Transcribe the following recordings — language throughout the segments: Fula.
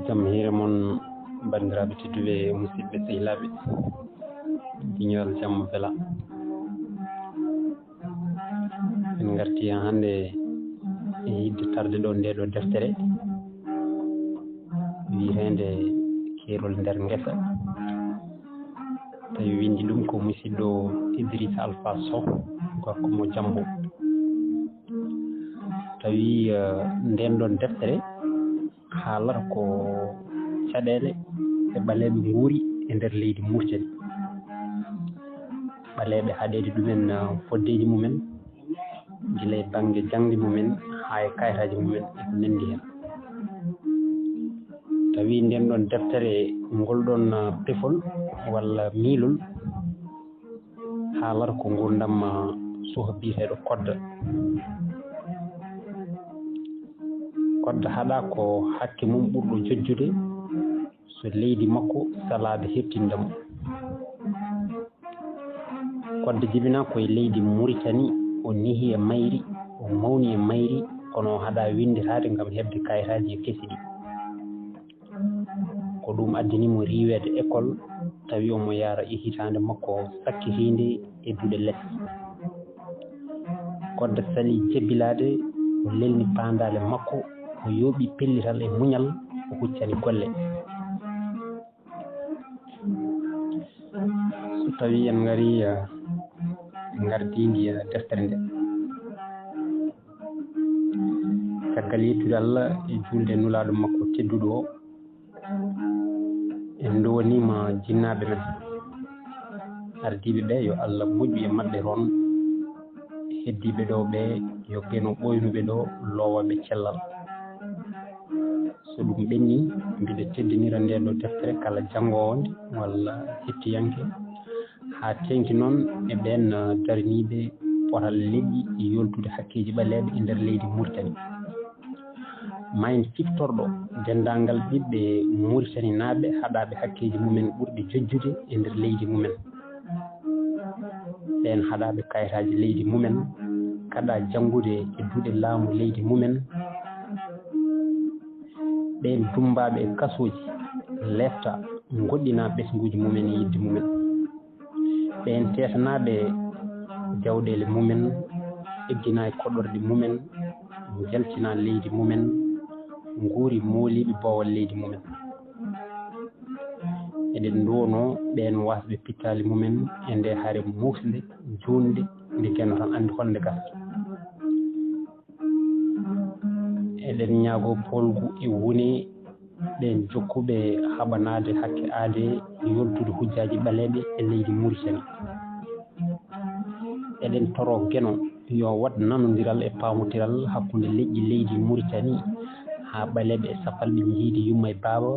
jam hiire mon bandiraɓe tedduɓe musidɓe sehilaɓe diñol jamma bela en garti hannde e yidde tarde ɗo nde ɗo deftere wiitende keerol nder ngesa tawi windi ɗum ko musidɗo Idrissa Alpha Sow gorko mo Jambo tawi nden ɗon deftere haalata ko caɗeele e ɓaleɓe nguuri e nder leydi Mauritanie ɓaleɓe haɗede ɗumen foddeji mumen gila e banggue jangde mumen ha e kayitaji mumen eko nandi hen tawi nden ɗon deftere ngolɗon pefol walla miilol haalata ko gurdam suuha biyeteɗo kodda haɗa ko hakke mum ɓurɗo jojjude so leydi makko salade heftindemo kodda jibina koye leydi Mauritanie o neehi e mayri o mawni e mayri kono haɗa winditade gam hebde kayitaji e kesi ɗi ko ɗum addinimo riwede école tawi omo yaara e hitande makko sakkitinde e duuɗe less kodda sali jebbilade o lelni pandale makko o yooɓi pellital e muñal o huccani golle so tawi en ngari gardidi deftere nde caggal yettude Allah e julde nulaɗo makko tedduɗo o en dowanima jinnaɓe men ardiɓe ɓe yo Allah moƴƴu e mabɓe ron heddiɓe ɗo ɓe yo geno ɓoynuɓe ɗo lowaɓe cellal so ɗum ɓenni mbiɗa teddinira nde ɗo deftere kala janggowonde walla hettiyanke ha tengti noon e ɓen daraniɓe potal leƴƴi e yoltude hakkeji ɓaleɓe e nder leydi Mauritanie ma en ciftorɗo dendagal ɓiɓɓe Mauritanie naaɓe haɗaɓe hakkeji mumen ɓurɗe jojjude e nder leydi mumen ɓen haɗaɓe kayitaji leydi mumen kaɗa janggude e duuɗe laamu leydi mumen ɓen dumbaɓe e kasoji lefta goɗɗina ɓesguji mumen e yidde mumen ɓen tetanaɓe jawɗele mumen eggina e koɗorɗe mumen jaltina leydi mumen nguuri mooliɓe bowal leydi mumen eɗen duwono ɓen wasɓe pittali mumen e nde haare musde junde nde keno tan andi holnde gasa eɗen ñaago polgu e woni ɓen jokkuɓe haɓanade hakke aade yoltude hujjaji ɓaleɓe e leydi Mauritanie eɗen toro geno yo wat nanodiral e pamotiral hakkude leƴƴi leydi Mauritanie ha ɓaleɓe e sapalɓe jiidi yumma e baaba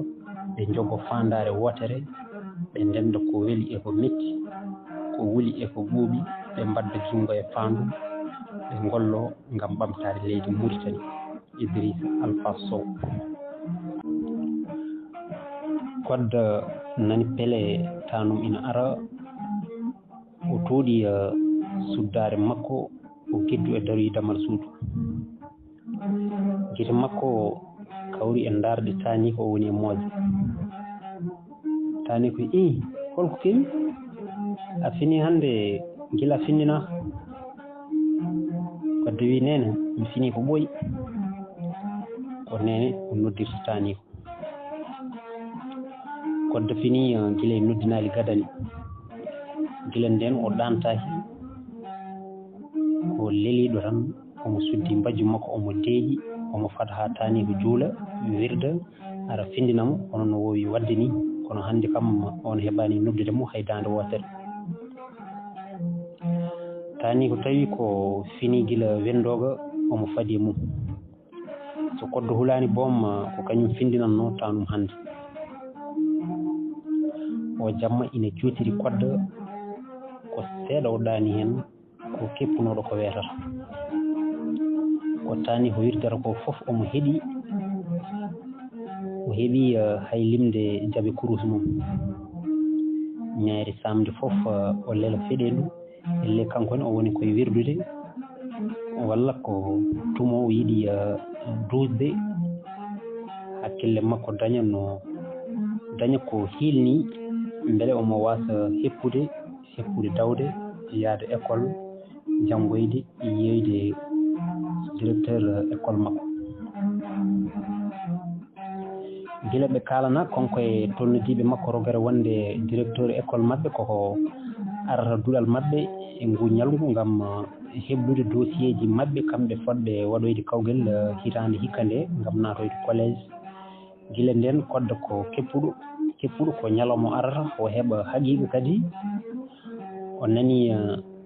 ɓe jogo fandare wotere ɓe ndenda ko weeli e ko metti ko wuli e ko ɓuuɓi ɓe mbadda jungo e fandu ɓe gollo gam ɓamtare leydi Mauritanie Idrissa Alpha Sow kodda nani pele tanum ina ara o tooɗi suddare makko o geddu e daroyi damal suudu guite makko kawri e darde tani ko woni e mooje tani ko holko kewi a fini hande gila finnina kodde wi nene mi fini ko ɓooyi ko nene o noddirta tani ko kodde fini gila e noddinali gadani gila nden o ɗantaki o leliɗo tan omo suddi mbajju makko omo deeƴi omo fada ha tani ko juula wirda ara findinamo kono no wowi wadde ni kono hande kam on heɓani noddude mo hay dande wotere tani ko tawi ko fini gila wendoga omo faadi e mum so koddo hulani boom ko kañum findinanno tanum hande o jamma ina juutiri kodda ko seeɗa o ɗaani hen ko keppunoɗo ko weetata o tani ko wirdata ko fof omo heeɗi o heeɓi hay limde jaaɓe kurus mum ñaari samedi fof o lela feɗendu elle kankone o woni koye wirdude walla ko tumo o yiɗi dusde ha hakkille makko daña ko hilni beele omo wasa heppude dawde yaade école janggoyde yeyde directeur école makko gila ɓe kalana konko e tolnodiɓe makko rogere wonde directeur école maɓɓe koko arata duɗal maɓɓe e ngu ñalngu ngam heblude dossier ji maɓɓe kamɓe fodɓe waɗoyde kawgel hitande hikka nde ngam natoyde collége gila nden kodda ko keppuɗo ko ñalawma arata o heɓa haqiqa kadi o nani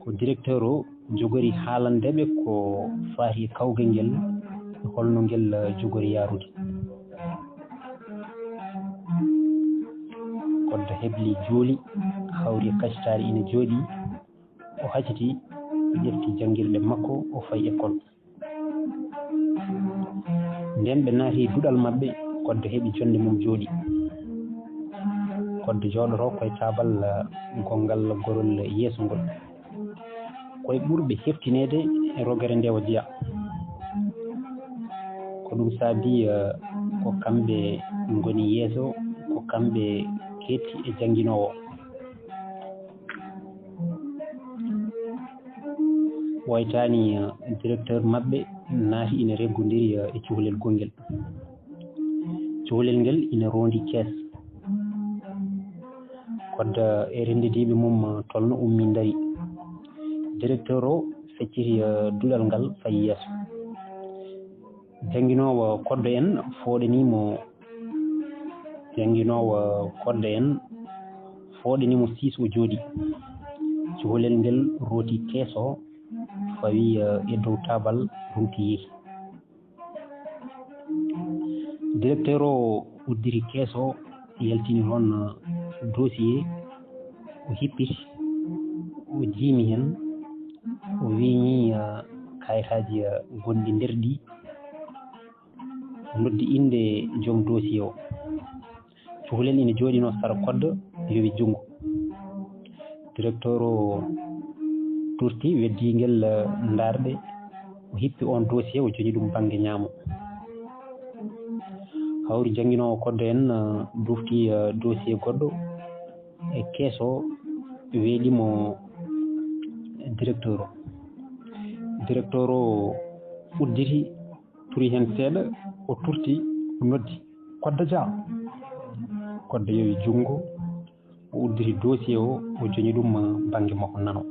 ko directeur o jogori haalandeɓe ko faati kawgel ngel holno ngel jogori yarude kodda hebli jooli hawri kacitari ina jooɗi o hacciti ƴefti janngirɗe makko o fayi école nden ɓe naati duɗal maɓɓe kodda heɓi jonde mum jooɗi kodda jooɗoto koye taabal gongal gorol yeeso ngol koye ɓurɓe heftinede e rogere nde o jeeya ko ɗum saabi ko kamɓe ngoni yeeso ko kamɓe keetti e jannginowo waytani directeur maɓɓe naati ina reggodiri e cukalel gongel cukalel ngel ina rondi kees kodda e rendidiɓe mum tolno ummi dari directeur o fecciti duɗal ngal fayi yeeso jannginowo koddo en fooɗanimo siis o jooɗi cukalel ngel rooti kees o fawi e dow tabal ruuti yeehi directeur o uddiri kees o yaltini toon dossier o hippiti o jiimi hen o wiñi kayitaji gonɗi nder ɗi noddi inde joom dossier o cukalel ina jooɗino sara kodda yowi junngo directeur o turti weddingel ndarɗe o hippi on dossier o joñi ɗum banggue ñaamo hawri jannginowo koddo en dufti dossier goɗɗo e kees o weeɗimo directeur o udditi turi hen seeɗa o turti o noddi kodda dia kodda yowi junngo o udditi dossier o joñi ɗum banggue makko nano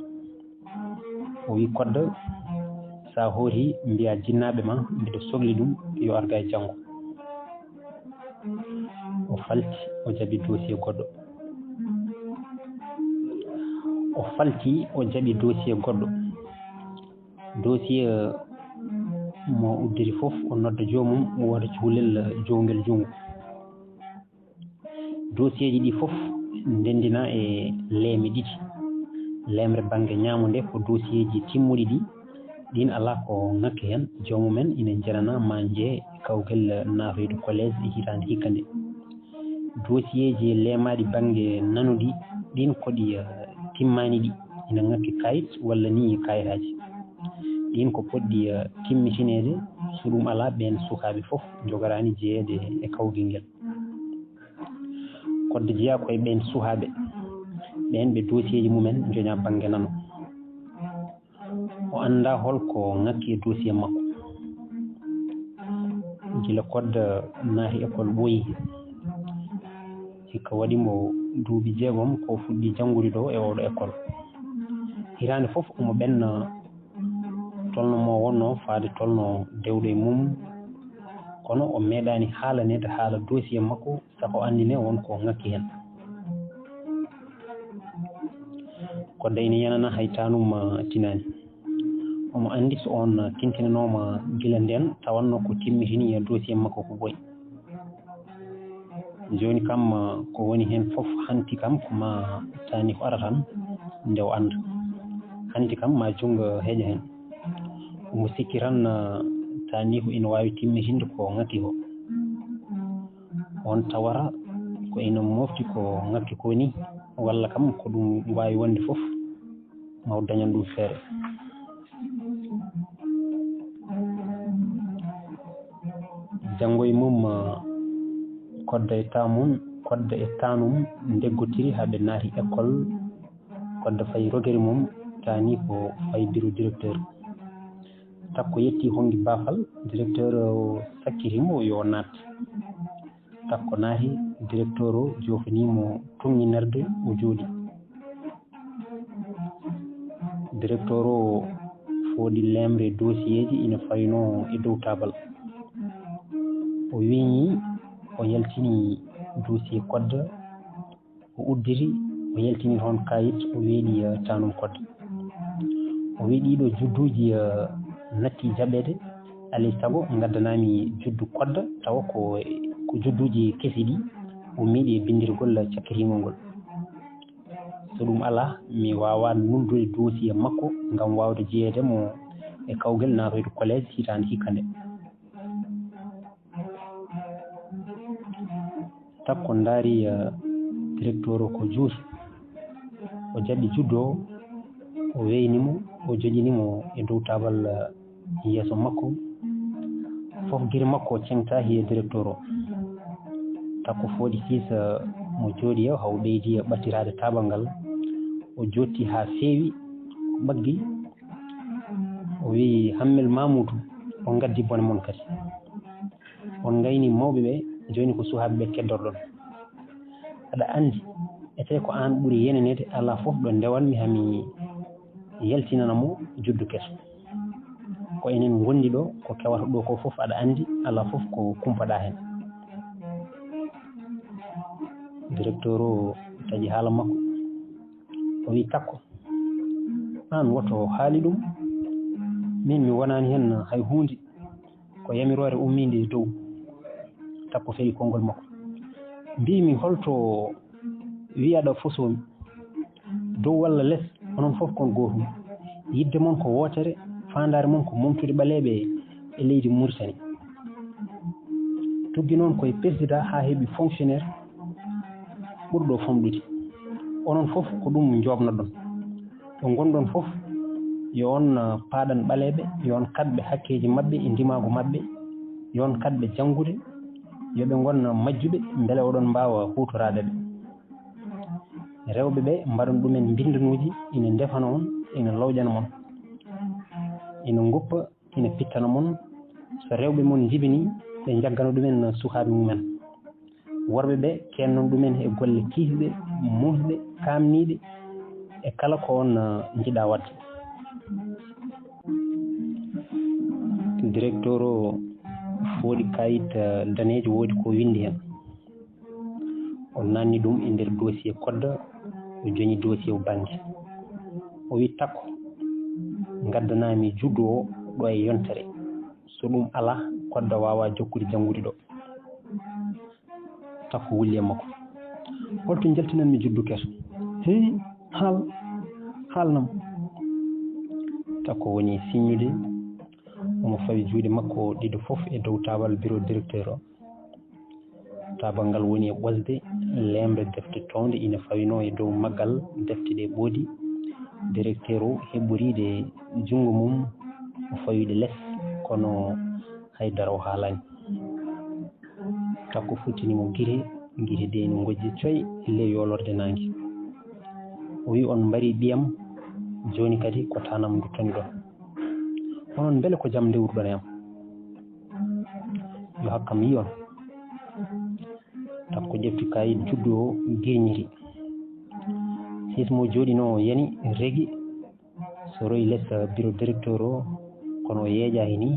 o wi kodda sa hooti mbiya jinnaɓe ma mbiɗa sohli ɗum yo arga e janggo o falti o jaɓi dossier goɗɗo dossier mo uddiri fof o nodda joomum woda cukalel jowgel junngo dossier ji ɗi fof ndendina e leeme ɗiɗi lemre banggue ñamude ko dossier ji timmuɗi ɗi ɗin ala ko ngakki hen joomumen ina jenana ma jee kawgel natoyde collége e hitande hikka nde dossier ji leemaɗi banggue nanuɗi ɗin koɗi timmani ɗi ina ngakki kayit walla ni kayitaji ɗin ko poɗɗi timmitinede so ɗum ala ɓen sukaɓe fof jogorani jeeyede e kawgel ngel kodde jeeya koye ɓen sukaɓe ɓen ɓe dossier ji mumen joña banggue nano o anda holko ngakki e dossier makko gila kodda naati école ɓooyi hikka waɗimo duuɓi 6 ko fuɗɗi janngude ɗo e oɗo école hitande fof omo ɓenna tolno mo wonno faade tolno dewɗo e mum kono o meeɗani haalanede haala dossier makko sako andine wonko ngakki hen kodda ina yanana hay tanum tinani omo andi so on tintinanoma gila nden tawanno ko timmitini dossier makko ko boyi joni kam ko woni hen fof hanti kam koma tani ko ara tan nde o anda hanti kam ma jungo heeƴa hen omo sikki tan tani ko ina wawi timmitinde ko ngakki ko on tawara ko ina mofti ko ngakki ko ni walla kam ko ɗum wawi wonde fof maw dañan ɗum feere janngo e mum kodda e tanum ndeggotiri haɓe naati école kodda fayi rogere mum tani ko fayi bureau directeur takko yetti hongi bafal directeur o sakkitimo yo naat takko naati directeur o jofanimo tonginerde o jooɗi directeur o foodi lemre dossier ji ina fayno e dow tabal o wiñi o yaltini dossier kodda o udditi o yaltini toon kayit o weeɗi tanum kodda o wi ɗiɗo judduji natti jaɓede alay saago gaddanami juddu kodda tawa ko judduji kesi ɗi o miiɗi e bindirgol cakkitingol ngol so ɗum ala mi wawa nundude dossier makko ngam wawde jeeyedemo e kawgel natoyde collége hitande hikka nde takko daari directeur o ko juuti o jaɓi juddu o weynimo o joƴinimo e dow tabal yeeso makko fof guiri makko cengtaki e directeur o takko fooɗi siisa mo jooɗi haw ɓeydi ɓattirade tabal ngal o jotti ha feewi o ɓaggi o wi Hammel Mamoudou o gaddi bone mon kadi on gayni mawɓe ɓe joni ko sukaɓeɓe keddorɗon aɗa andi ete ko an ɓuuri yenanede ala foof ɗo ndewanmi hami yaltinanamo juddu keso ko enen gondi ɗo ko kewata ɗo ko foof aɗa andi ala foof ko kumpaɗa hen directeur o taƴi haala makko o wi takko an woto haali ɗum min mi wonani hen hay hunde ko yamirore ummide dow takko fewi konngol makko mbimi holto wiyaɗa fosomi dow walla less onon foof kon gotum yidde moon ko wotere fandare moon ko momtude ɓaleɓe e leydi Mauritanie tuggi noon koye président ha heeɓi fonctionnaire ɓurɗo famɗude onon foof ko ɗum jobnoɗon ɗo gonɗon foof yo on paaɗan ɓaleɓe yo on kaɗɓe hakkeji mabɓe e ndimagu mabɓe yo on kaɗɓe janggude yoɓe gon majjuɓe beele oɗon mbawa hutorade ɓe rewɓe ɓe mbaɗon ɗumen bindanuji ina ndefana on ina lawƴana mon ina guppa ina pittana mon so rewɓe mon jibini ɓe jaggana ɗumen sukaɓe mumen worɓe ɓe kennon ɗumen e golle kiisɗe musɗe kamniɗe e kala ko on jiiɗa wadde directeur o fooɗi kayit danejo woodi ko windi hen o nanni ɗum e nder dossier kodda o joñi dossier o banque o wi takko gaddanami juddu o ɗo e yontere so ɗum ala kodda wawa jokkude janggude ɗo takko wulli e makko holto jaltinanmi juddu keso heyi haalnam takko woni signude omo fawi juuɗe makko ɗiɗo foof e dow tabal bureau directeur o tabal ngal woni e ɓosde lemre defte tonde ina fawino e dow maggal defte ɗe ɓoodi directeur o heɓɓoride jungo mum o fawide less kono haydara o haalani takko futtinimo guite de no gojji coy le yolorde nangue o wi on mbari ɓiyam joni kadi ko tanam duttani ɗon onon beele ko jaam dewruɗon e am yo hakkam yi on takko ƴefti kayit juddu o girñiri sismo jooɗino yani régui so royi less bureau directeur o kono o yeeƴaki ni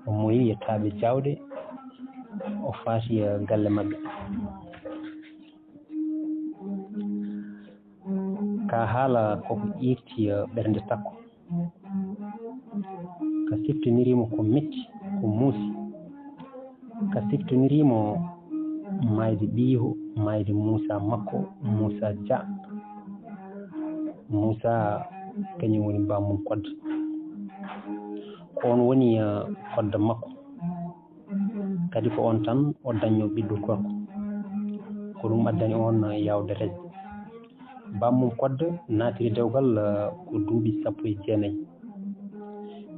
o moyi yettaɓe jawɗe o faati galle mabɓe ka haala koko irti ɓernde takko ka siftonirimo ko metti ko muusi ka siftonirimo mayde ɓiiho mayde Moussa makko Moussa Dia Moussa kañum woni bamum kodda ko on woni kodda makko kadi ko on tan o dañño ɓiɗɗo gorko ko ɗum addani on yawde resde bamum kodda naatiri dewgal ko duuɓi 19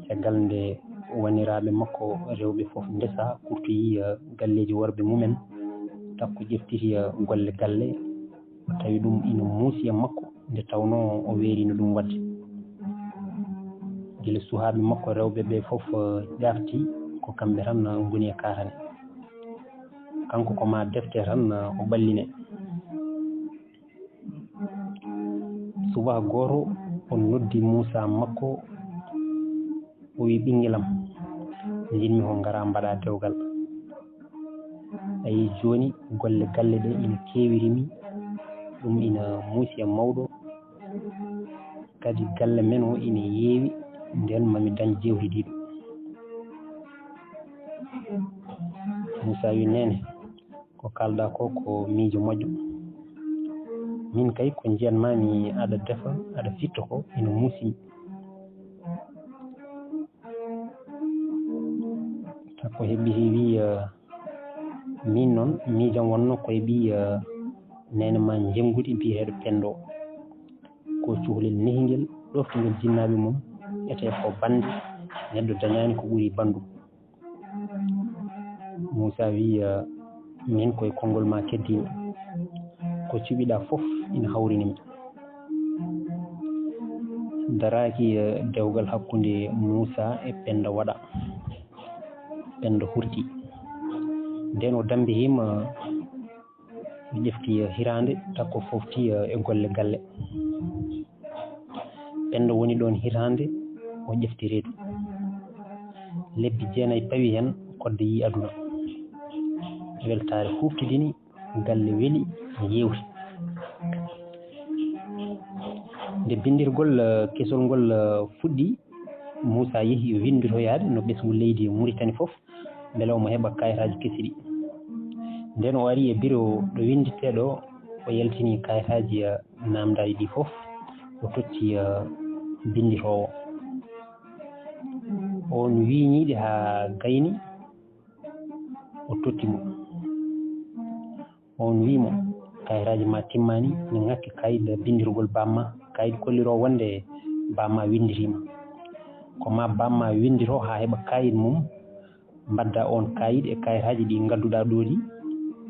caggal nde woniraɓe makko rewɓe foof ndesa kurtoyi galleji worɓe mumen takko ƴeftiti golle galle o tawi ɗum ina muusi e makko nde tawno o weerino ɗum wadde gila suhaaɓe makko rewɓe ɓe fof ƴafti ko kamɓe tan ngoni e kaarane kanko koma defte tan o ɓalline subaka goto o noddi Moussa makko o wi ɓinguelam jinmi ko gara mbaɗa dewgal ayi joni golle galle ɗe ina kewirimi ɗum ina muusi e mawɗo kadi galle men o ina yeewi nden mami dañ jewtidiɗo Moussa wi nene ko kalɗa ko miijo moƴƴo min kay ko jiyanmami aɗa defa aɗa fitta ko ina muusimi tako heɓɓiti wi min noon miijam wonno koye ɓi nene ma jenggude mbiyeteɗo Pendo ko cuhlel nehiguel ɗoftugel jinnaɓe mum ete ko bande neɗɗo dañani ko ɓuuri bandum Moussa wi min koye konngol ma keddimi ko cuɓiɗa fof ina hawrinimi daraki dewgal hakkude Moussa e Penda waɗa Penda hurti nden o dambihima o ƴefti hirande takko fofti e golle galle Penda woni ɗon hirande o ƴefti reedu lebbi 9 pawi hen kodde yi aduna weltare huftidini galle weeli yewti nde bindirgol kesol ngol fuɗɗi Moussa yeehi windotoyade no ɓesgu leydi Mauritanie fof beele omo heeɓa kayitaji kesiɗi nden o ari e bureau ɗo windirteɗo o yaltini kayitaji namdaji ɗi fof o totti binditowo on wiñiɗi ha gayni o tottimo on wimo kayitaji ma timmani ne ngakki kayit bindirgol bamma kayit kolliro wonde bamma windirima koma bamma windito ha heeɓa kayit mum mbadda on kayit e kayitaji ɗi gadduɗa ɗo ɗi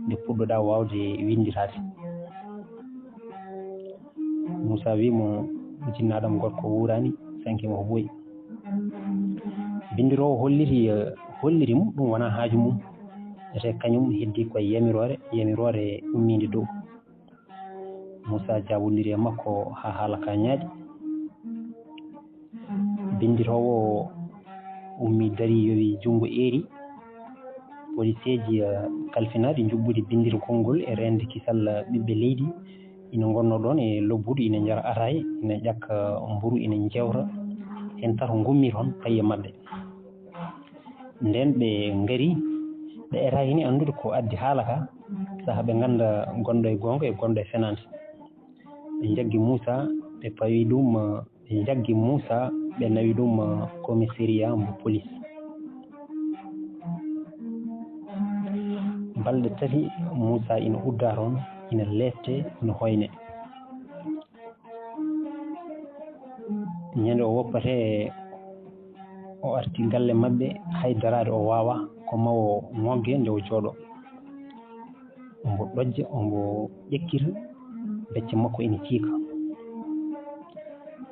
nde puɗɗoɗa wawde windirade Moussa wimo jinnaɗam gorko wurani sankima ko ɓooyi bindirowo hollirimo ɗum wona haaju mum ete kañum heddi koye yamirore ummide dow Moussa jabodiri e makko ha haala ka ñaaƴi bindirowo ummi dari yowi jungo eeri policeji kalfinaɗi jubbude bindirgol ngol e rende kisal ɓiɓɓe leydi ina gonno ɗon e lobbudu ina jara ataye ina ƴakka mburu ina jewta hen tato gummi toon paye mabɓe nden ɓe ngari ɓe etaki ni andude ko addi haala ka saaha ɓe ganda gonɗo e gonga e gonɗo e fenade ɓe jaggi Moussa ɓe pawi ɗum ɓe jaggi Moussa ɓe nawi ɗum commissariat mo police balɗe tati Moussa ina udda toon ina lette ina hoyne ñande o woppate o arti galle mabɓe haydarade o wawa ko mawo mogge nde o jooɗo ombo ɗojja ombo ƴekkita becce makko ina ciika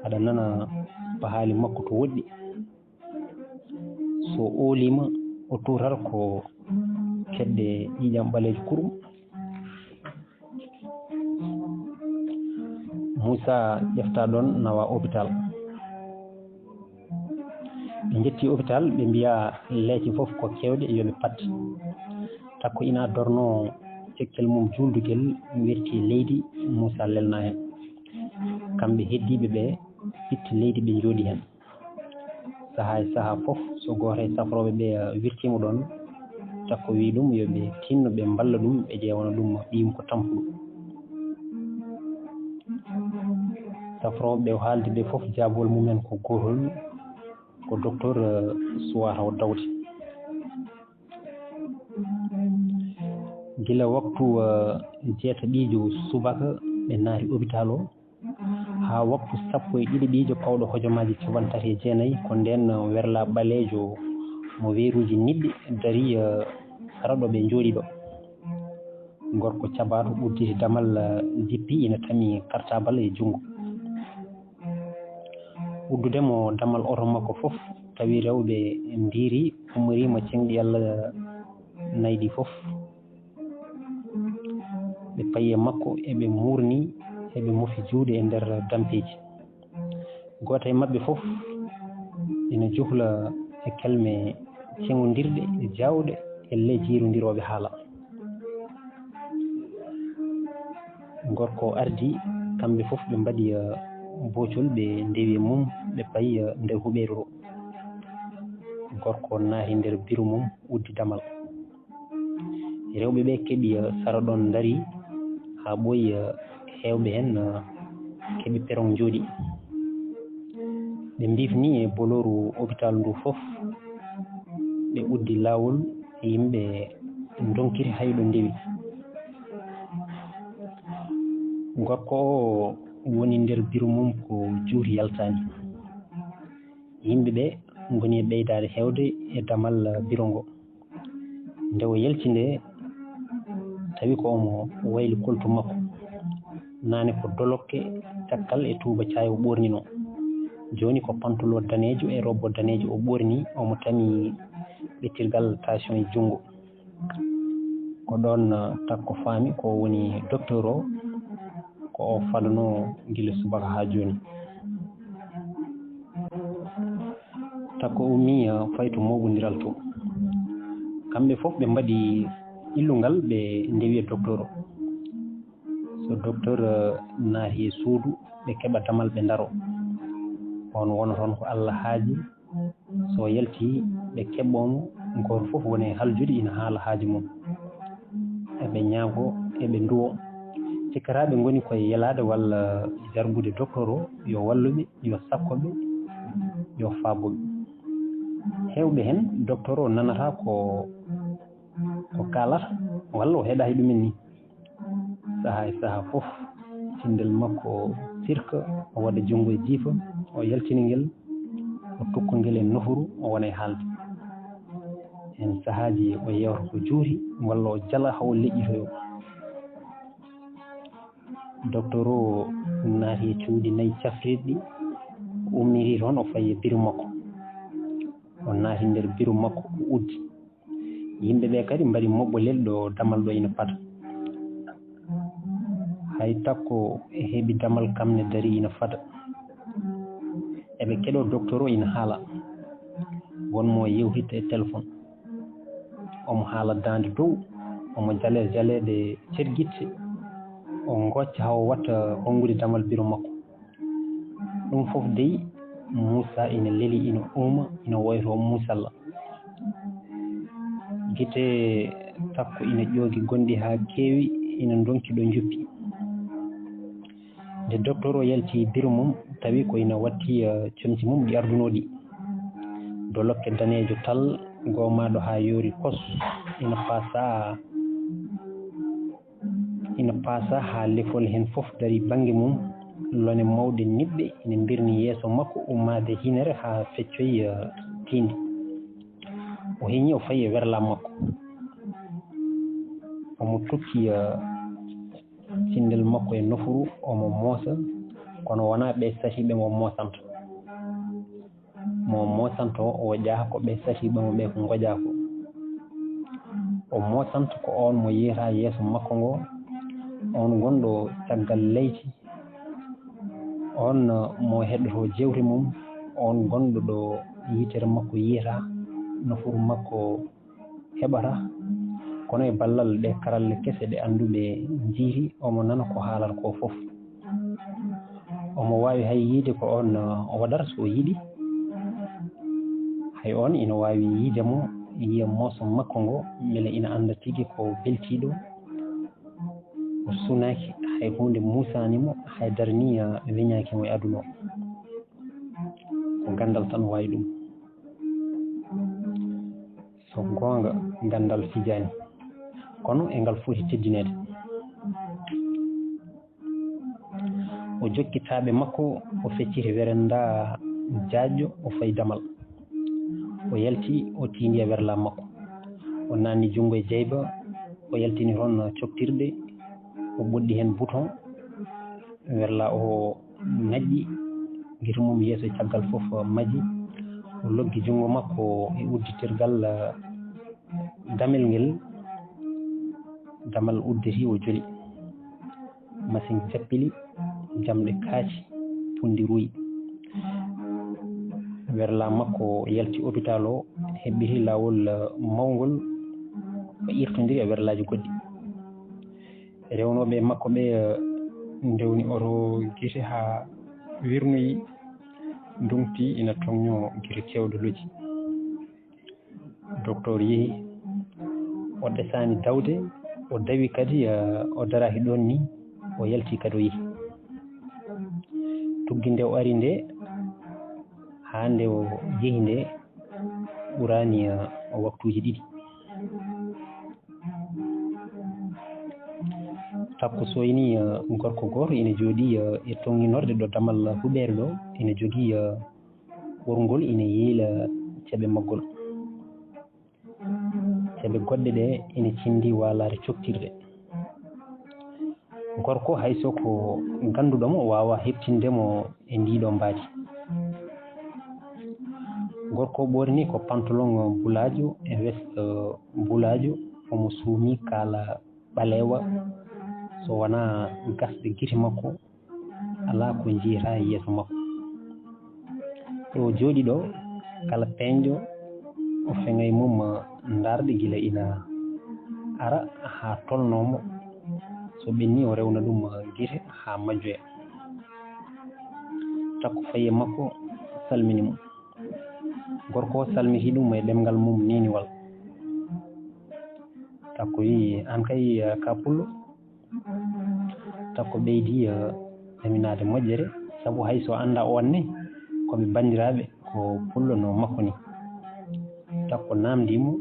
aɗa nana pahaali makko to woɗɗi so oolima o tuutata ko keɗɗe ƴiƴam ɓaleejo kurum Moussa ƴefta ɗon nawa hôpital ɓe jetti hôpital ɓe mbiya leece fof ko kewɗe yoɓe pat takko ina dorno cekkel mum juldugel werti leydi Moussa lelna hen kamɓe heddiɓe ɓe itti leydi ɓe jooɗi hen saaha e saaha fof so goto e safroɓe ɓe wirtima ɗon takko wi ɗum yoɓe tinno ɓe mballa ɗum ɓe ƴewana ɗum ɓiyum ko tampuɗo safroɓe ɓe haalde ɓe fof jabol mumen ko gotol ko docteur Suwataw Dawde gila waktu jeetaɗijo subaka ɓe naati hôpital o ha waktu 12 pawɗo hojomaji 39 ko nden werla ɓaleejo mo weeruji niɓɓe dari raɗo ɓe jooɗi ɗo gorko cabaɗo udditi damal jippi ina tami cartable e jungo uddudemo damal oto makko fof tawi rewɓe mbiri ummirima cengɗi Allah nayɗi fof ɓe payi makko eɓe murni eɓe mofi juuɗe e nder dampeji goto e mabɓe fof ina juhla e kelme cengodirɗe e jawɗe e ley jirodiroɓe haala gorko ardi kamɓe fof ɓe mbaɗi boocol ɓe ndewi mum ɓe payi nder huɓeru o gorko naati nder biru mum uddi damal rewɓe ɓe keeɓi sara ɗon dari ha ɓooyi hewɓe hen keeɓi peron jooɗi ɓe mbifni e boloru hôpital ndu fof ɓe uddi lawol yimɓe donkiri hayɗo ndewi gorko o woni nder biru mum ko juuti yaltani yimɓe ɓe goni e ɓeydade hewde e damal biro ngo nde o yalti nde tawi ko omo wayli koltu makko nane ko dolokke cakkal e tuuba caay o ɓornino joni ko pantalon danejo e robbo danejo o ɓorni omo tami ɓettirgal tension e jungo ko ɗon takko faami ko woni docteur o ko o falano gila subaka ha joni takko ummi fayto moɓodiral to kamɓe fof ɓe mbaɗi illungal ɓe ndewi docteur o so docteur naati e suudu ɓe keɓa damal ɓe daro on wona toon ko Allah haaji so yalti ɓe keɓɓomo goto fof woni haljude ina haala haaji mum eɓe ñaago eɓe nduwo cikkataɓe goni koye yalade walla jargude docteur o yo walluɓe yo sakkoɓe yo faaboɓe hewɓe hen docteur o nanata ko kalata walla o heeɗaki ɗumen ni saaha e saaha fof cindel makko sirka o waɗa junggo e jiifa o yaltina ngel o tukka ngel e nofuru o wona e haalde hen saahaji o yewta ko juuti walla o jala hawo leƴƴitoyo docteur o naati e cuuɗi nayyi cafrirɗi ummiri toon o fayi e biru makko o naati nder biru makko o uddi yimɓeɓe kadi mbaɗi moɓɓolel ɗo damal ɗo ina fata hay takko heeɓi damal kamne dari ina fata eɓe keɗo docteur o ina haala wonmo yewtitta e téléphone omo haala dande dow omo jaale jaleɗe cerguitte o gocca hawo watta hongude damal biro makko ɗum fof dey Moussa ina leeli ina uuma ina woyto Moussalla guite takko ina ƴoogi gonɗi ha keewi ina donki ɗo juppi nde docteur o yalti biro mum tawi ko ina watti comci mum ɗi ardunoɗi dolokke danejo tal gomaɗo ha yoori kos ina paasa ha lefol hen fof dari banggue mum lone mawɗe niɓɓe ina birni yeeso makko ummade hinere ha feccoyi tinde o heeñi o fayi e werlam makko omo tukki cindel makko e nofuru omo moosa kono wona ɓe sasiɓe mo moosanta mo moosanta o ƴaha ko ɓe sasiɓemo ɓe ko goƴa ko o moosanta ko on mo yiyata yeeso makko ngo on gonɗo caggal leydi on mo heɗoto jewte mum on gonɗo ɗo yitere makko yiyata nofuru makko heɓata kono e ballal ɗe karalle kese ɗe anduɓe jiiri omo nana ko haalata ko fof omo wawi hay yiide ko on o waɗata so yiiɗi hay on ina wawi yiidemo yiya mooso makko ngo beele ina anda tigui ko beltiɗo o sunaki hay hunde musanimo haydara ni weñakimo e aduna o ko gandal tan wawi ɗum so gonga gandal fijani kono e ngal foti teddinede o jokkitaɓe makko o fecciti werenda jaajƴo o fayi damal o yalti o tindi e werlam makko o nanni junggo e jeyba o yaltini toon coktirde o ɓoddi heen bouton werla o ŋaƴƴi gite mum yeeso e caggal fof maji o loggi junngo makko e udditirgal damel ngel damal udditi o joli machine cappili jamɗe kaaci pundi ruyi werla makko yalti hôpital o heɓɓiti laawol mawngol o irtondiri e werlaji goɗɗi rewnoɓe makko ɓe ndewni oto gite ha wirnoyi ndumti ina toŋño gite kewɗe loji docteur yeehi o ɗesani dawde o dawi kadi o daraki ɗon ni o yalti kadi o yeehi tuggi nde o ari nde ha nde o yeehi nde ɓurani waktuji ɗiɗi takko soyni gorko goto ina jooɗi e toŋnginorde ɗo damal huɓere ɗo ina jogui ɓorngol ina yiila ceeɓe maggol ceeɓe goɗɗe ɗe ina cindi walade coktirde gorko hayso ko ganduɗomo o wawa heɓtindemo e ndiɗo mbaadi gorko ɓorni ko pantalon bulajo e veste bulajo omo suumi kaala ɓalewa so wona gasɗe guite makko ala ko jiyata e yeeso makko ɗo jooɗi ɗo kala peñƴo o feŋay mum darde gila ina ara ha tolnomo so ɓenni o rewna ɗum guite ha majjoya takko faye makko salmini mum gorko o salmiti ɗum e ɗemgal mum niniwal takko wi an kay ka pullo takko ɓeydi ɗaminade moƴƴere saabu hayso anda onne koɓe bandiraɓe ko pullo no makko ni takko namdimo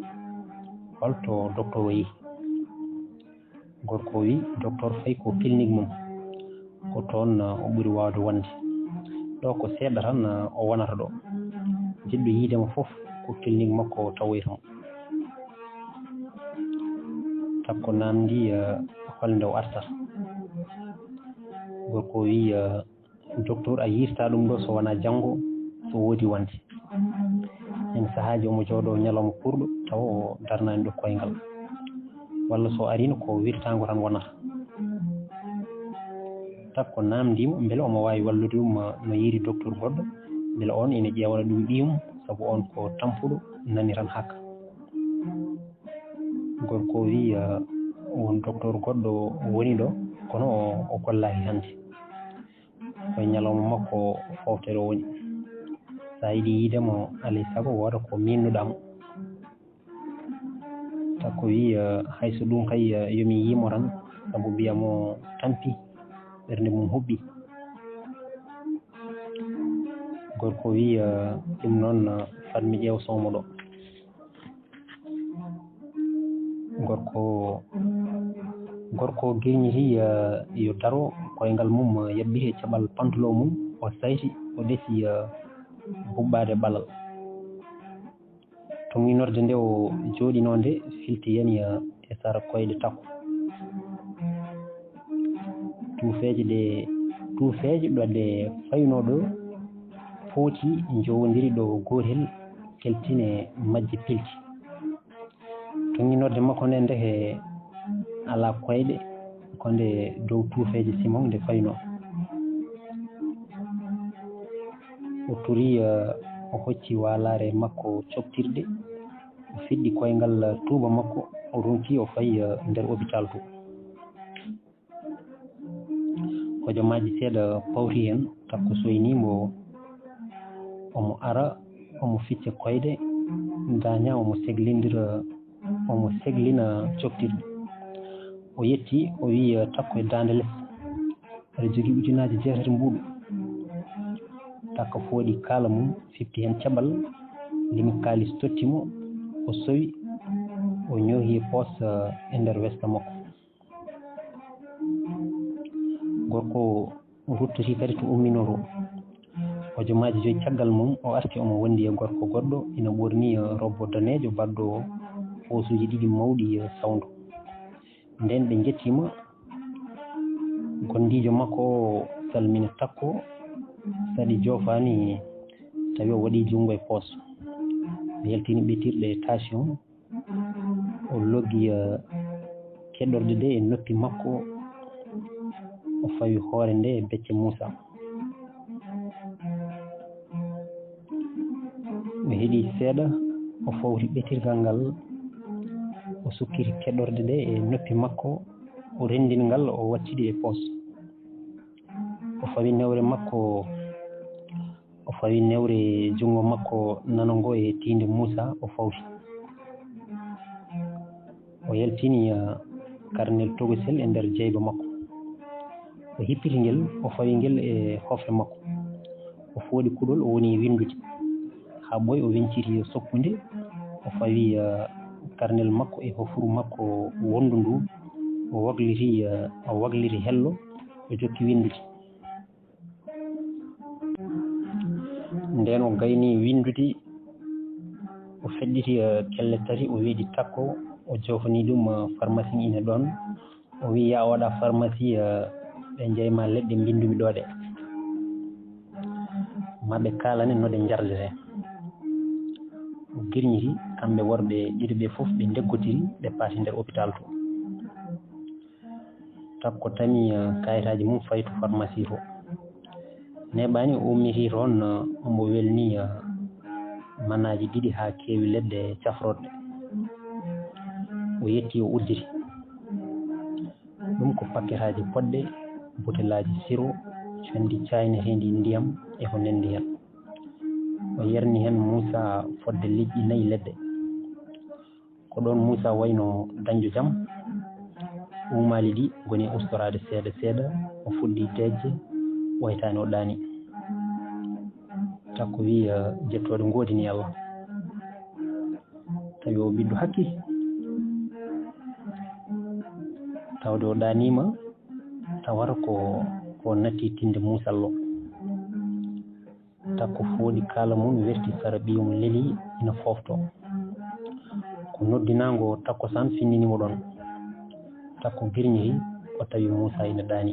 holto docteur o yeehi gorko wi docteur fayi ko clinique mum ko toon o ɓuuri wawde wonde ɗo ko seeɗa tan o wonata ɗo jiɗɗo yiidemo fof ko clinique makko tawoytamo takko namdi holde o artata gorko wi docteur a yirta ɗum ɗo so wona janggo so woodi wonde hen saahaji omo jooɗo ñalawma kurɗo taw o darnani ɗo koyngal walla so arino ko wirtago tan wonata takko namdimo beele omo wawi wallude ɗum no yiiri docteur goɗɗo beele on ina ƴewana ɗum ɓiyum saabu on ko tampuɗo nani tan hakka gorko wi won docteur goɗɗo woni ɗo kono o gollaki hande koye ñalawma makko fawtere o woni sa yiiɗi yiidemo alay saago wooda ko minnuɗamo takko wi hayso ɗum kay yomi yimo tan saabu mbiyamo tampi ɓernde mum huɓɓi gorko wi ɗum noon fatmi ƴeew sowmo ɗo gorko girñiti yo daro koyngal mum yaɓɓiti e caɓal pantalon mum o sayti o ɗesi huɓɓade ɓalal toŋinorde nde o jooɗino nde filti yani e sara koyɗe takko tuufeje ɗo ɗe fayno ɗo footi jowodiri ɗo gotel keltine majje pilti toŋinorde makko nde ndeke ala koyɗe ko nde dow tuufeje simon nde fayno o turi o hocci walare makko coktirde o fiɗɗi koyngal tuuba makko o ronki o fayi nder hôpital to hojomaji seeɗa pawti hen takko soynimo omo ara omo ficca koyɗe daña omo seglina coktirde o yetti o wi takko e dande less aɗa jogui ujunaje jeetati mbuɗu takko fooɗi kaala mum fifti hen caɓal limi kalis tottimo o sowi o ñoohi poos e nder westa makko gorko ruttoti kadi to umminoto hojomaji joyi caggal mum o arti omo wondi e gorko goɗɗo ina ɓorni robbo danejo badɗo posuji ɗiɗi mawɗi sawndu nden ɓe jettima gondijo makko o salmina takko saɗi jofani tawi o waɗi jungo e poos ɓe yaltini ɓetirɗe tension o loggi keɗɗorde de e noppi makko o fawi hoore nde e becce Moussa o heeɗi seeɗa o fawti ɓetirgal ngal o sukkiti keɗɗorde de e noppi makko o rendini ngal o wacciɗi e poos o fawi newre makko o fawi newre jungo makko nanango e tinde Moussa o fawti o yaltini karnel togosel e nder jeyba makko o hippiti ngel o fawi ngel e hofre makko o fooɗi kuɗol o woni windude ha ɓooyi o wenciti soppude o fawi karnel makko e hofuru makko wondu ndu o wagliri hello o jokki windude nden o gayni windude o fedditi kelle tati o weeɗi takko o jofani ɗum pharmacie ine ɗon o wi ya waɗa pharmacie ɓe jeyma leɗɗe mbindumi ɗo ɗe maɓe kalane no ɗe jardete o girñiti kamɓe worɓe ɗiɗi ɓe fof ɓe deggotiri ɓe paati nder hôpital to takko tami kayitaji mum fayi to pharmacie to neɓani o ummiti toon omo welni manaji ɗiɗi ha keewi leɗɗe cafroɗe o yetti o udditi ɗum ko paquet ji poɗɗe butelaji sirop condi caynetendi ndiyam e ko nandi hen o yerni hen Moussa fodde liƴƴi 4 leɗɗe ko ɗon Moussa wayno dañjo jaam umali ɗi woni ustorade seeɗa seeɗa o fuɗɗi dejje waytani o ɗaani takko wi jettode godini Allah tawi o ɓiɗɗo hakki tawde o ɗanima tawata ko natti tinde Moussa takko fooɗi kala mum werti sara ɓiyum leeli ina fofto ko noddinago takko san finnanimo ɗon takko girñiri o tawi Moussa ina ɗaani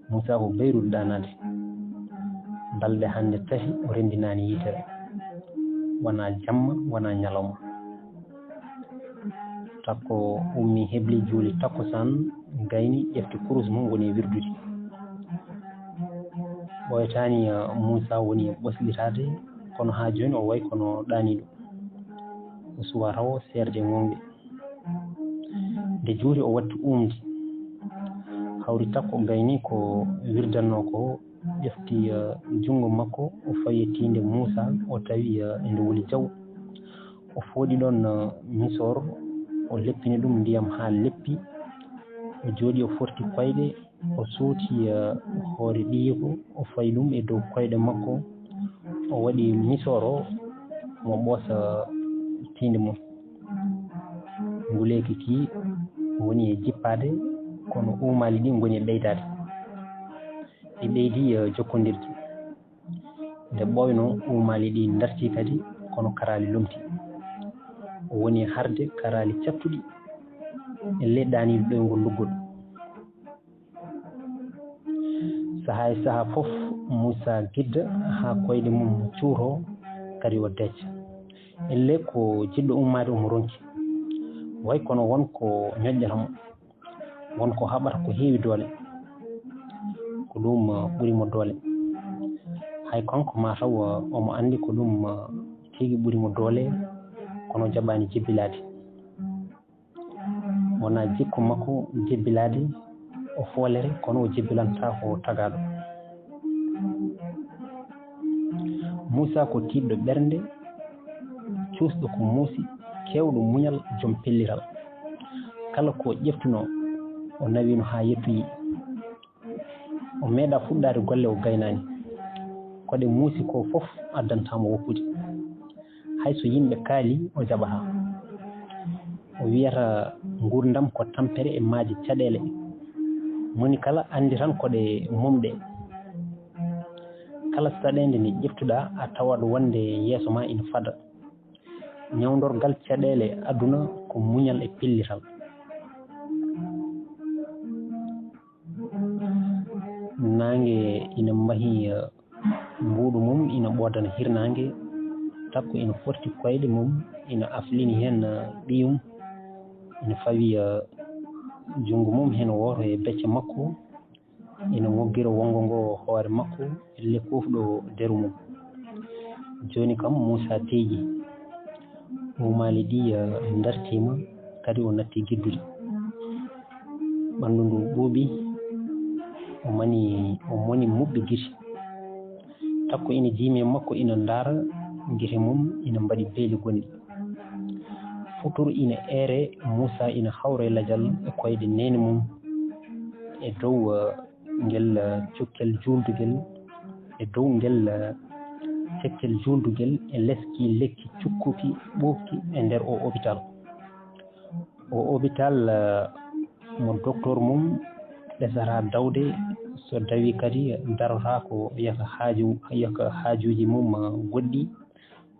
Moussa ko bayrude ɗanade balɗe hande tati o rendinani yitere wona jamma wona ñalawma takko ummi hebli juuli takko san gayni ƴefti kurus mum woni wirdude ɓoytani Moussa woni ɓoslitade kono ha joni o way kono ɗaniɗo o suwa taw serde gonɓe nde juuri o watti umde hawri takko gayni ko wirdanno ko ƴefti jungo makko o fawi tinde Moussa o tawi nde woni jaw o fooɗi ɗon misor o leppini ɗum ndiyam ha leppi o jooɗi o forti koyɗe o suuti hoore ɗiyiko o fayi ɗum e dow koyɗe makko o waɗi misor o mo ɓoosa tinde mum nguleyki ki woni e jippade kono umali ɗi goni e ɓeydade ɗi ɓeydi jokkodirde nde ɓoyno umali ɗi darti kadi kono karali lomti o woni harde karali cattuɗi e leɗɗaniɗo ɗoygol luggol saaha e saaha fof Moussa gidda ha koyɗe mum cuuto kadi o decca elle ko jiɗɗo ummade omo ronki way kono wonko ñoƴƴatamo wonko haɓata ko heewi doole ko ɗum ɓurimo doole hay kanko mataw omo andi ko ɗum tigi ɓurimo doole kono jaɓani jebbilade wona jikku makko jebbilade o foolere kono o jebbilanta ko tagaɗo Moussa ko tiɗɗo ɓernde cuusɗo ko muusi kewɗo muñal joom pellital kala ko ƴeftuno o nawino ha yettoyi o meeɗa fuɗɗade golle o gaynani koɗe muusi ko fof addantamo woppude hayso yimɓe kaali o jaɓata o wiyata gurdam ko tampere e maaje caɗele moni kala andi tan koɗe mumɗe kala saɗede nde ƴeftuɗa a tawat wonde yeeso ma ina fada ñawdorgal caɗele aduna ko muñal e pellital hirnange ina mahi mbuɗu mum ina ɓodana hirnange takko ina forti koyɗe mum ina aflini hen ɓiyum ina fawi jungo mum hen woto e becce makko ina woggira wongo ngo hoore makko elle kofɗo deru mum joni kam Moussa teeƴi umali ɗi dartima kadi o natti giddude ɓanndu ndu ɓuuɓi o moni muɓɓe giti takko ina jiimi makko ina ndaara gite mum ina mbaɗi beeli gonɗi futuro ina ere Moussa ina hawra e ladial e koyɗe nene mum e dow ngel cukkel juldugel e dow ngel cekkel juldugel e leski lekki cukkuki ɓofki e nder o hôpital mo docteur mum ɗesata dawde so dawi kadi darata ko yaka haajuji mum goɗɗi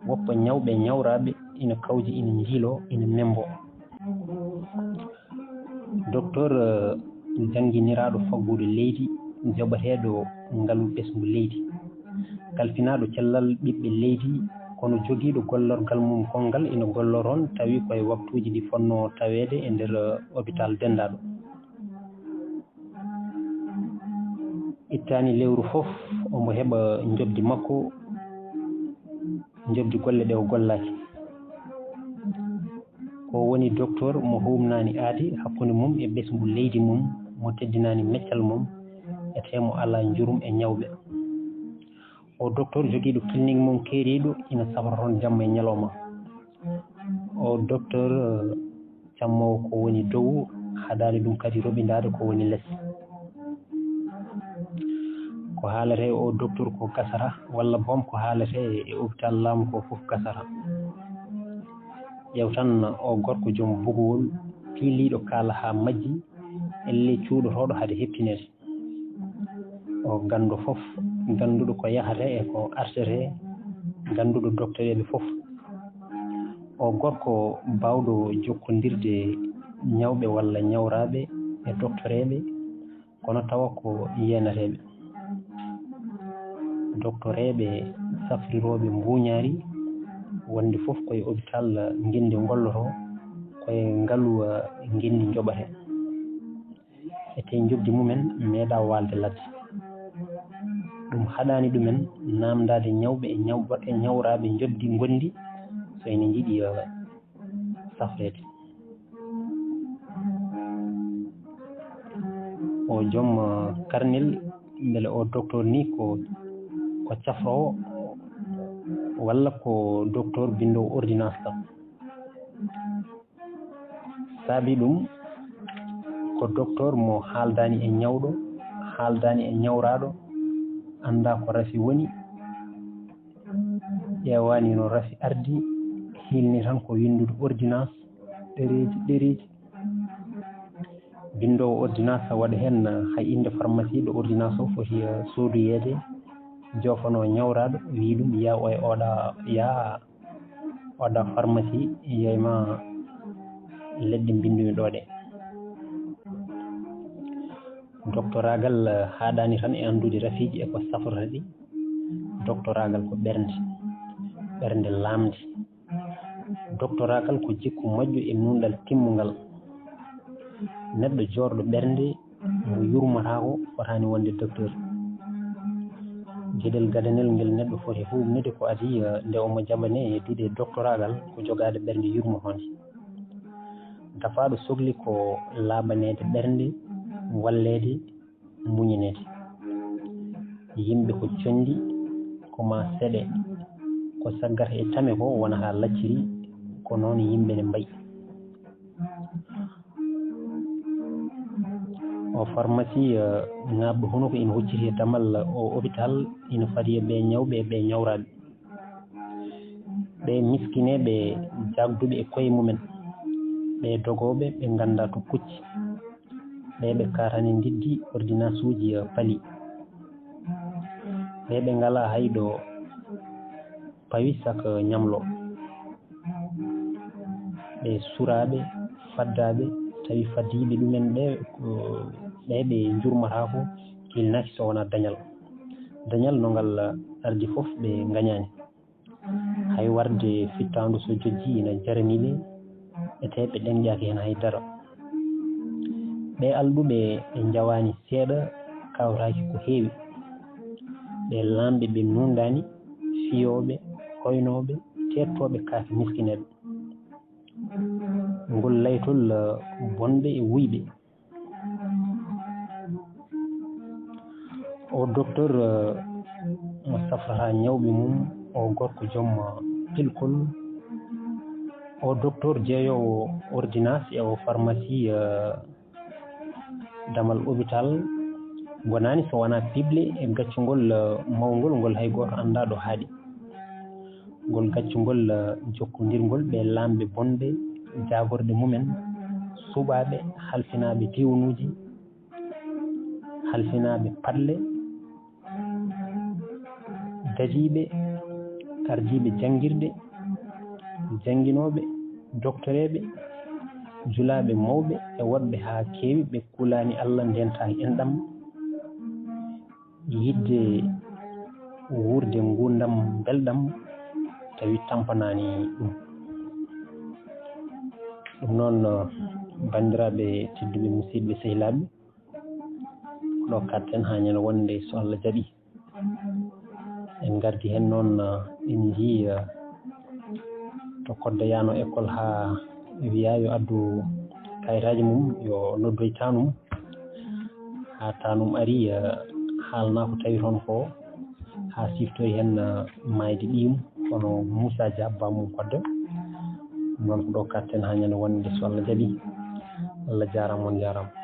woppa ñawɓe ñawraɓe ina kawji ina jiilo ina membo docteur jangguiniraɗo faggude leydi joɓateɗo ngaalu ɓesgu leydi kalfinaɗo cellal ɓiɓɓe leydi kono joguiɗo gollorgal mum kongal ina golloron tawi koye waktuji ɗi fonno tawede e nder hôpital dendaɗo ittani lewru foof omo heɓa jobdi makko jobdi golle ɗe o gollaki ko woni docteur mo humnani aadi hakkude mum e ɓesgu leydi mum mo teddinani meccal mum e temo ala jurum e ñawɓe o docteur joguiɗo clinique mum keeriɗo ina safra toon jamma e ñalawma o docteur cammowo ko woni dow haɗani ɗum kadi roɓidade ko woni less ko haalete o docteur ko gasata walla boom ko haalete e hôpital laamu ko fof gasata ƴeew tan o gorko joom bugowol piiliɗo kaala ha majji elle cuuɗotoɗo haade heptinede o gandu fof ganduɗo ko yahata e ko artete ganduɗo docteur eɓe fof o gorko bawɗo jokkodirde ñawɓe walla ñawraɓe e docteur eɓe kono tawa ko yenateɓe docteur eɓe safriroɓe mbuñaari wonde fof koye hôpital guinde golloto koye ngaalu guinde joɓate ete jobdi mumen meeɗa walde ladde ɗum haɗani ɗumen namdade ñawɓe e ñawraɓe jobdi gondi so ene jiiɗi safrede o joom karnel beele o docteur ni ko cafrowo walla ko docteur bindowo ordonnance kam saabi ɗum ko docteur mo haaldani e ñawɗo haaldani e ñawraɗo anda ko rafi woni ƴewani no rafi ardi hilni tan ko windude ordonnance ɗereji bindowo ordonnance waɗa hen hay inde pharmacie ɗo ordonnance o foti sodoyede jofano ñawraɗo wi ɗum ya o e oɗa pharmacie yeyma leɗɗe bindumi ɗo ɗe doctoragal haɗani tan e andude rafiji eko safrata ɗi doctoragal ko ɓernde lamde doctoragal ko jikku moƴƴo e nunɗal timmugal neɗɗo jorɗo ɓernde mo yurmatako fotani wonde docteur gueɗel gadanel ngel neɗɗo foti humnude ko adi nde omo jaɓane e duuɗe doctoragal ko jogade ɓernde yurmotonde dafaɗo sohli ko laaɓanede ɓernde wallede muñanede yimɓe ko condi koma seeɗe ko saggata e tame ko wona ha lacciri ko noon yimɓe ne mbayi o pharmacie ngabɗo hono ko ina hocciti e damal o hôpital ina faadi ɓe ñawɓe e ɓe ñawraɓe ɓe miskineɓe jagduɓe e koye mumen ɓe dogoɓe ɓe ganda to kucci ɓe katani diddi ordonnance uji paali ɓe ngala hayɗo pawi saka ñamlo ɓe suraɓe faddaɓe tawi faddiɓe ɗumen ɓe ɓe jurmatako kilnaki so wona dañal no ngal ardi fof ɓe gañani hay warde fittandu so jojji ina jaraniɓe e teɓe ɗenƴaki hen haydara ɓe alɗuɓe ɓe jawani seeɗa kawraki ko heewi ɓe lamɓe ɓe nundani fiyoɓe hoynoɓe tettoɓe kaake miskineɓe ngol laytol bonɓe e wuyɓe o docteur mo safrata ñawɓe mum o gorko joom pilkol o docteur jeeyowo ordonnance e o pharmacie damal hôpital gonani so wona pible e gaccugol mawgol ngol hay goto anda ɗo haaɗi ngol gaccugol jokkodirgol ɓe lamɓe bonɓe jagorde mumen suɓaɓe halfinaɓe diwnuji halfinaɓe palle dajiɓe ardiɓe jangguirde jangguinoɓe doctoreɓe julaɓe mawɓe e woɗɓe ha kewi ɓe kulani Allah ndenta enɗam yidde wurde gurdam belɗam tawi tampanani ɗum noon bandiraɓe tedduɓe musidɓe sehilaɓe ɗo katten ha ñande wonde so Allah jaaɓi en gardi hen noon en jii to kodde yano école ha wiya yo addu kayitaji mum yo noddoy tanum ha tanum ari haalna ko tawi toon ko ha siftori hen mayde ɗiyum kono Moussa Dia bamum kodde noon ko ɗo katten ha ñande wonde so Allah jaaɓi Allah jarama on jarama